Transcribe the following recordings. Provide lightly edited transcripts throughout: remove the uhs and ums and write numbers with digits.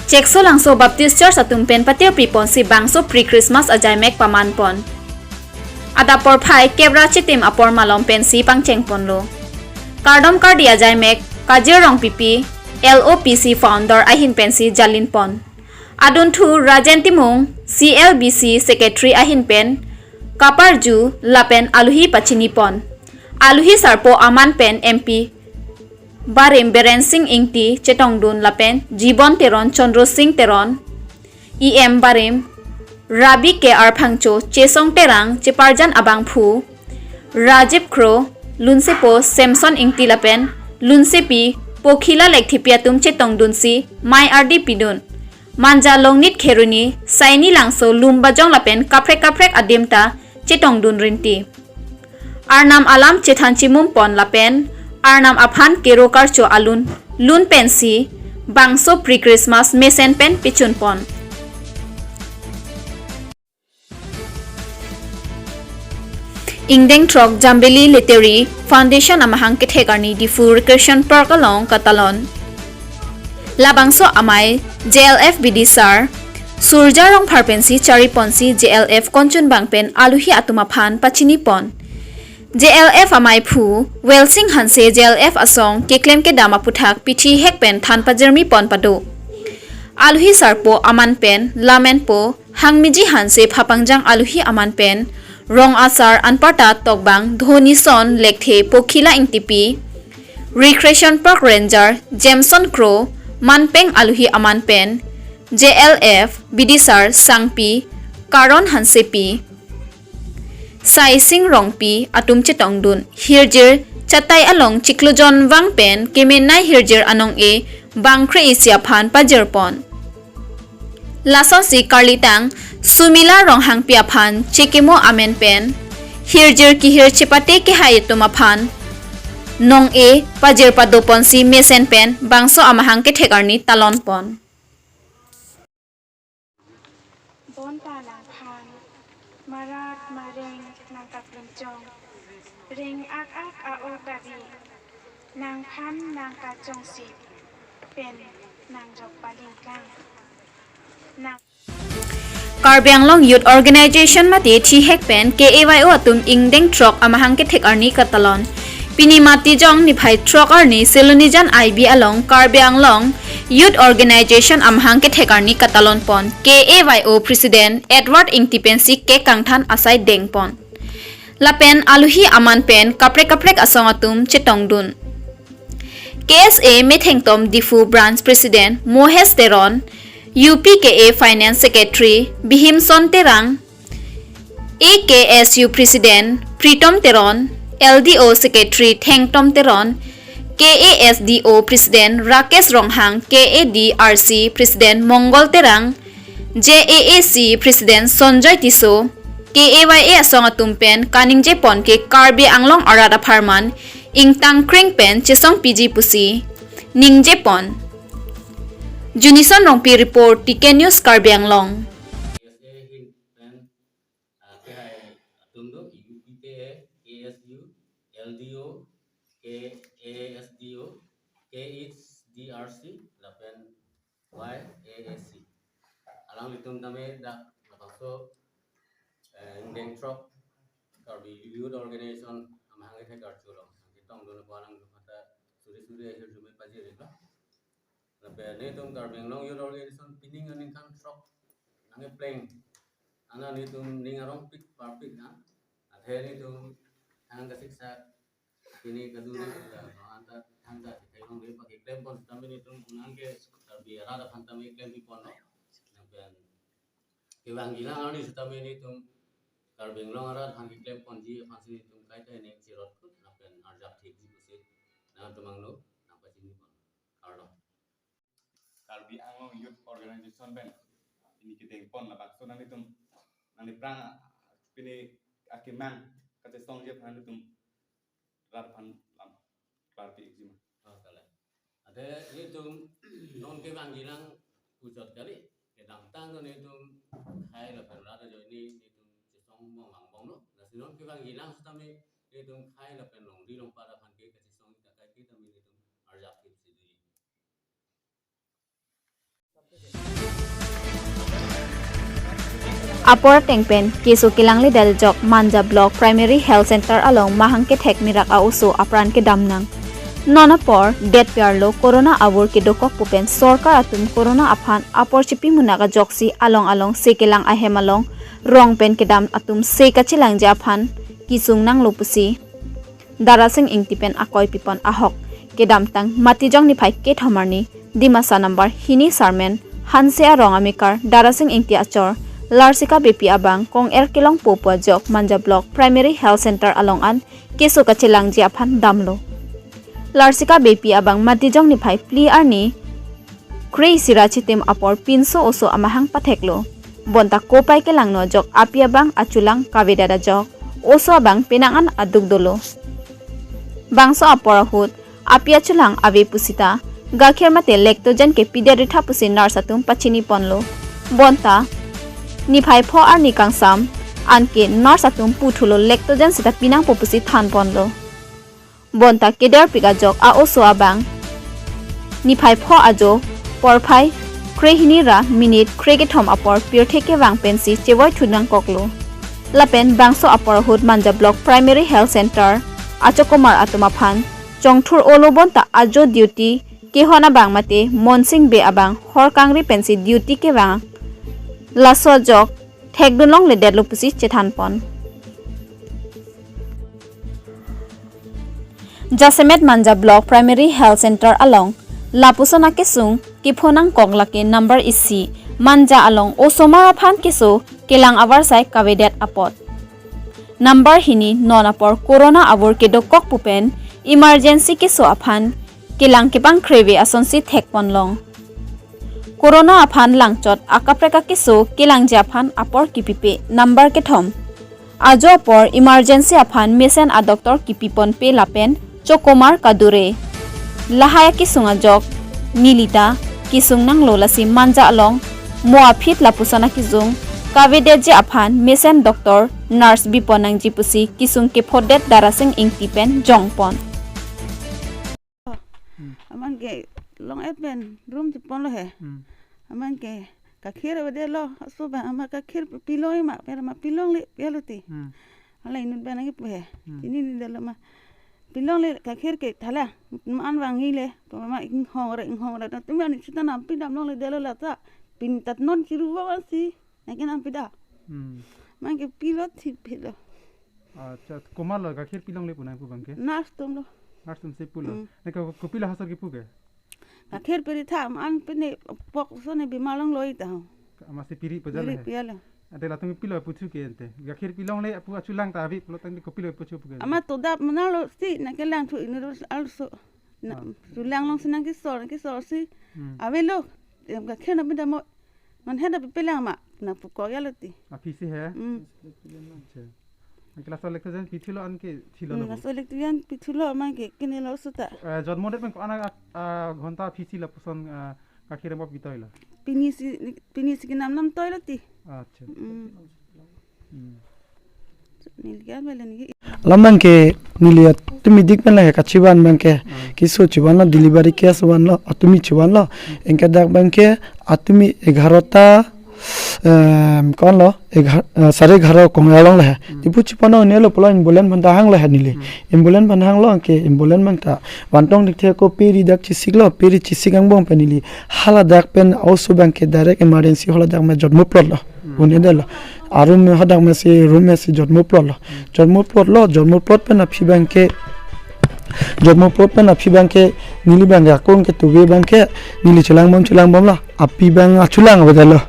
Cekso langso Baptist Church atum pen patir pripon si bangso pre-Christmas ajay mek paman pon. Adapor phai kebra chitim apor malom pen si pangcheng pon lo. Kardom kardi ajay mek kajir rong pipi LOPC founder ahin pen si jalin pon. Adun thu Rajen Timung CLBC secretary ahin pen Kaparju lapen aluhi pachini pon. Aluhi sarpo aman pen MP Barim Beren Singh Ingti Chetongdun lapen Jibon Teron Chandro Singh Teron EM Barim Rabi Ke Arphangcho Chesong Terang Cheparjan Abang Phu Rajiv Kro Lunsepo Samson Ingti lapen Lunsepi Pokhila Lektipiatum Chetongdun si Mai Ardi Pidun Manja Longnit Kheruni Saini Langso Lumbajong lapen Kaprek Kaprek Adimta Chetongdun Rinti Arnam Alam Chethanchimum Pon lapen Arnam Aphan Kero Karcho Alun Lun Pensi Bangso Pre-Christmas Mesen Pen Pichun Pon Ingdeng Trok Jambeli Literary Foundation Amahang Kethekarni Difu Recreation Park along Katalon Labangso Amai JLF Bidisar Surjarong Parpensi Chariponsi JLF Konchun Bangpen Aluhi Atumaphan Pachini Pon JLF amai phu Welsing hanse JLF asong keklem ke dama puthak pithi hek pen than pajermi pon pado aluhi sarpo aman pen lamen po hangmiji hanse phapangjang aluhi aman pen rong asar anpata tokbang dhoni son lekthe pokhila ingtipi recreation park ranger Jameson Crow manpeng aluhi aman pen JLF bidisar sangpi karon hansepi Sai Sing Rongpi atum chetongdun hirjir chatai along chiklojon wangpen kemenai hirjir anong e bangkre isya phan pajerpon lason si karlitang sumila ronghang pia phan chekemo amen pen hirjir ki hir chepate ke hayetuma phan nong e pajer padopon si mesen pen bangso amahang ke thekarni talon pon Marat mareng nang kapencong ring ak ao gabi nang pan nang kacong si pen nang jok palingkang nang Karbi Anglong Youth Organization mati thi hek pen KAYO atum Ingdeng Trok amahang ke thekarni katalon Pinimati jong ni phai trok arni selonijan IB along Karbi Anglong Youth Organization amhang ke thekarni katalon pon KAYO President Edward Ingtipensi ke kangthan asai dengpon lapen aluhi aman pen kaprek kaprek asongatum chetongdun KSA Methengtom Difu Branch President Mohes Teron UPKA Finance Secretary Bihimson Terang AKSU President Pritom Teron LDO Secretary Thengtom Teron KASDO President Rakesh Ronghang KADRC President Mongol Terang JAAC President Sonjoy Tiso KAYA Asongatum Pen Kaningje Pon ke Karbi Anglong Arada Pharman Ingtang Kring Pen Chesong PG Pusi Ningje Pon Junison Rongpi Report TK News Karbi Anglong LDO, KASDO, KHDRC, lapen YAAC. Alang litum tame dak lapaso Ingdeng Trok Karbi Youth Organization amhang ke karchulo. Kitong dono palang kata suri akhir jumi pajir itu. Lapen nitum Karbi Anglong Youth Organization pining aning kang trok nange pleng. Ana nitum ningarong pik parpik na. Athe nitum hang kasiksa ini kaduri anta tangga kailong le pakai klaim pon kami ni tum unangke Karbi arada pantami klaim di pon nampen kiwang gilang ani sutami ni tum Karbi Anglong arada hangi klaim pon ji pasi tum kaita ni sirot kut nampen arjap thik ji busit na tumang lo nampa sini pon ardo Karbi Anglong Youth Organization ben ini kita pon la bakso nang tum nang prang pini akimang kate song je pan tum Radpan lam Karbi exima. Kala. Ada itu non ke bang gilang pusat kali kedang tang tu itu hai la pen rada jo ini itu sesong mong ang bong no. Nasi non ke bang gilang sutami itu hai la pen long di long pada pan ke sesong kita kai kita itu arjap sidi. Apor tengpen keso kilangli del jok manja block primary health center along mahang ke thek mirak auso apran ke damnang. Nonapor det piarlo corona abur ke dokok pupen sorkar atum corona aphan apor chipi munaga joksi along sekelang ahem along rong pen ke dam atum sekachilang japhan kisung nang lopusi. Darasing ingtipen akoy pipon ahok ke dam tang matijong ni phai ke thamarni dimasa number hini sarmen hansea rong amikar darasing ingti achor Larsika BP abang kong kilong popua jok manja block primary health center along an keso kachilang japhan damlo. Larsika BP abang matijong ni phai pli arni krei sirachi tem apor pinso oso amahang patheklo bonta kopai ke langno jok api abang achulang kavedada jok oso abang penangan adugdolo bangso apor hut api achulang ave pusita gakher mate lactogen ke pediatrician pusi nurse atum pachini ponlo bonta ni phai pho arni kangsam anke nurse atum puthulo lactogen sita pinang popusi than ponlo bonta keder pika jok a oso abang ni phai pho ajo porphai krehini ra minute krege thom apor pir theke wang pensi chewoi thunang koklo lapen bangso apor hut manja block primary health center achokomar atuma phan chongthur olo bonta ajo duty ke hona bang mate monsing be abang hor kangri pensi duty ke wang laso jok thekdunong le dedlo pusi chethan pon Jasemet Manja Block Primary Health Center along Lapusona kesung kiphonang kongla ke number isi manja along osomara phan keso kelang avar sai kavedet apot number hini non apor corona abur ke dokok pupen emergency keso aphan kelang kepang kreve asonsi thekpon long corona aphan langchot akapreka keso kelang japhan apor kipipe number ke thom ajo apor emergency aphan mesen a doctor kipipon pe lapen Chokomar kadure lahaya kisunga jok nilita kisung nang lolasi manja along moafit lapusana kisung kavede je aphan mesen doctor nurse biponang jipusi kisung ke phodet darasing ingtipen jongpon aman ke long epen room tipon lo he aman ke kakhir wede lo so ba ama kakhir piloi ma per ma pilong le peluti ala inun banagi pe ini ni dalam pilong le kakhir ke thala man wangi le to ma ing hore na tumi ani chita nam pidam long le delo la ta pin tat non kiru wa si nakin am pida man ke pilot thi pilo acha komal lo kakhir pilong le punai pu bangke nas tum lo nas tum se pulo ne ka kopila hasar ki puge kakhir peri tha man pine pok so ne bimalong loi ta ama se piri pajal he piala ate la tumi pilo puchu ke ente kakhir pilong le apu achulang ta abi pulo tang di kopilo puchu puge ama to da manalo si na ke lang thu inu also su lang long sinang ki so si avelo ka khena bida mo man heda pelang ma na pu ko yalati api se he acha kelas lektojen pithulo anke thilo lo kelas lektojen pithulo ma ke kinelo suta jodmo det ko ana ghonta phisi la puson kakhir mo pitoila pinisi ki nam toileti acha nilgan melani lamang ke niliat tumi dikmen la ka chiban bangke kiso chiban la delivery case wan la atumi chiban la enka dak bangke atumi 11ta kon lo 11:30 kongalong la tipu chipano ne lo polo ambulance ban hang la nili ambulance ban hang lo ke ambulance man ta wantong dikhe ko peri dak chisiglo peri chisigang bong penili hala dak pen ausu bangke direct emergency hola dak ma jotmo plot lo unedelo arum me hadak me se room me se jotmo plot pen aphi bangke nili bangke akong ke tuwe bangke nili chulang bom la api bang achulang bedelo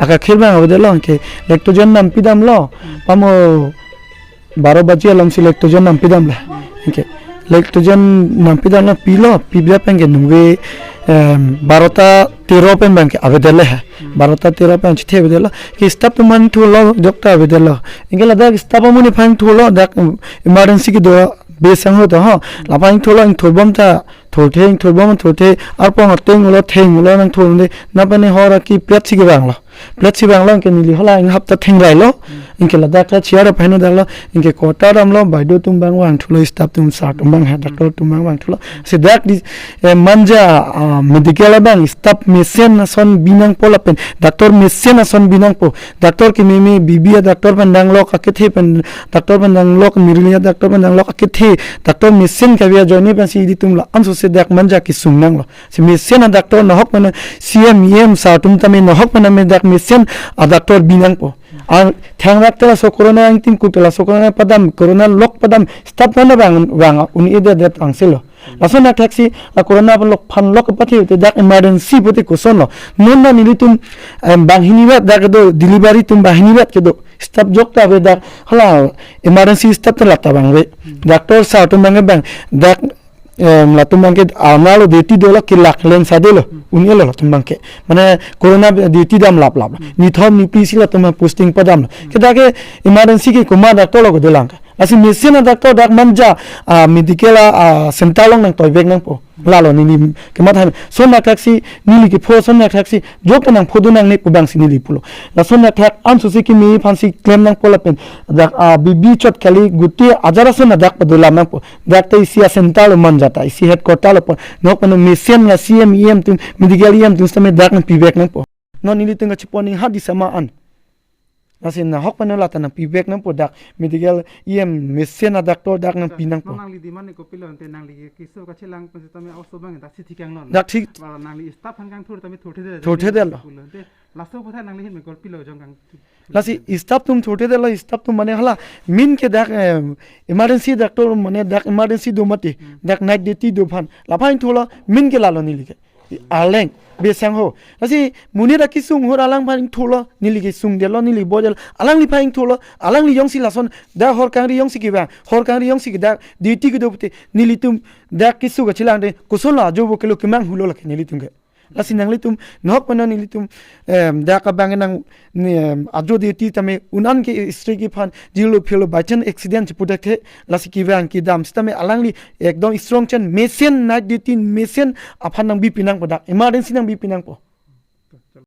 aka khirbang abdelo ke lactogen nam pidam lo pamo 12 baji alam si lactogen nam pidam la ke lactogen nam pidam la pilo pibya penge nuwe 12ta 13 pen banke abdelo hai 12ta 13 pen chithe abdelo ke stap man thulo dokta abdelo ingela dak stap muni phang thulo dak emergency ki do besang ho to ha lapang thulo ing thobam ta โถเทงโถบ่มันโถเทอาปองเต็งแล้วเทงแล้วนังโถนี่นับไปในหอระกีเปลดสิกบังละเปลดสิบังแล้วกันนี่ฮลาอิงฮับตะเทงไรแล้วอิงเกละดักละเชียร์ไปโนดักละอิงเกโคตารำแล้วไปดูตุมบังวางทุลสตับตุมสาตุมบังหาดักละตุมบังวางทุลสิดักดิmanja medical bang stop mesin son binang pola pen doctor mesin son binang po doctor ki mimi bibia doctor pandang lok akethe pen doctor pandang lok mirliya doctor pandang lok akethe doctor mesin ka bia joini pen si di tumla ansu se dak manja ki sungnang lo si mesin doctor na hok man cmem sa tum tame na hok man me dak mesin a doctor binang po ang thang doctor so corona ang tim kutla so corona padam corona lok padam stop na bang uni ede det angselo lason na taxi la corona ban lok phan lok pati te dak emergency pati ko son lo non na nili tum bang hiniwat dak do delivery tum bang hiniwat ke do stop jok ta be dak hala emergency stop ta lata bang we doctor sa tum bang bang dak la tum bang ke amalo deti do lo kilak len sa de lo uni lo tum bang ke mane corona deti dam lap lap ni thom ni pc la tum posting padam ke dak emergency ke kuma doctor lo ko de lang asi mesin doctor dak manja medical sentalong nang toy bek nang po lalo ni kemat han son na taxi ni ki pho son na taxi jok nang phodu nang ne pubang sini li pulo la son na thak an su ki mi phansi claim nang pola pen dak bibi chot kali guti ajara son na dak padula nang po dak tai sia sental manja ta isi headquarter lo po nok pan mesin la cmem tum medical em tum stame dak nang pibek nang po no ni li tenga chiponi ha di sama an lasin na hok panela tan pibek nang po dak medical em mesin na doctor dak nang pinang po nang li di man ko pilon te nang li kiso ka chilang pa tame auso bang dak si thikang non dak thik nang li staff han kang thur tame thothe de lo laso patha nang li hin me ko pilo jong kang lasi stop tum thote de la stop tum mane hala min ke dak emergency doctor mane dak emergency do mati dak night duty do phan la phain thola min ke la lo ni like aleng be sang ho lasi muni da kisung ho alang phain thola ni like sung de lo ni li bodel alang li phain thola alang li yong si lason da hor kang ri yong si ki ba hor kang ri yong si ki dak duty ki do pte ni li tum dak kisu ga chilang de kuson la jo bo kelo kimang hulo la ni li tum ge lasi nang litum nok pano ni litum da ka bang nang ajo de ti tame unan ke stri ki phan jilo philo by chance accident pudak the lasi ki bang ki dam stame alangli ekdom strong chen mesin night duty mesin aphan nang bi pinang podak emergency nang bi pinang po